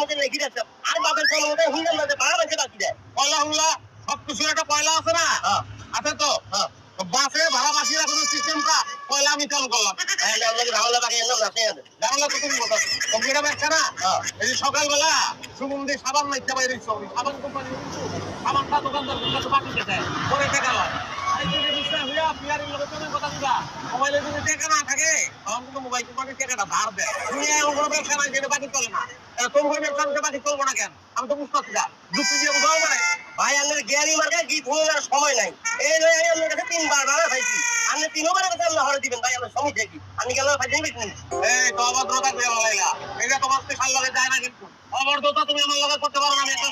মধ্যে রেখে যাচ্ছে আর বাপের কোনো মধ্যে হুইলের মধ্যে ভাড়া বেঁচে বাকি দেয় পয়লা হুল্লা সব কিছু একটা পয়লা আছে না আছে তো বাসে ভাড়া বাকি রাখার সিস্টেমটা পয়লা আমি চালু করলাম ঝামেলা বাকি এলাম না ঝামেলা তো তুমি বলতো কম্পিউটার ব্যবসা না এই সকালবেলা সুগন্ধি সাবান মাইতে বাইরে সাবান কোম্পানি সাবানটা দোকানদার বাকি খেতে পরে টাকা লয় মোবাইলে যদি টাকা না থাকে তখন কিন্তু মোবাইল কোম্পানির টাকাটা ধার দেয় তুমি এমন কোনো ব্যবসা নাই যেটা বাকি চলে না তোমার ব্যবসা বাকি চলবো না কেন আমি তো বুঝতে পারছি না যুক্তি দিয়ে বোঝাও মানে ভাই আপনার জ্ঞানী মার্কে গীত হওয়ার সময় নাই এই নয় আমি আপনার কাছে 3 বার ভাড়া খাইছি আপনি 3 বারের কাছে আপনি হরে দিবেন ভাই আমার সমস্যা কি আমি গেলে ফাইজেন বেশি এই তো অভদ্রতা করে বলাইলা এটা তোমার স্পেশাল লগে যায় না কিন্তু অভদ্রতা তুমি আমার লগে করতে পারো না আমি একটা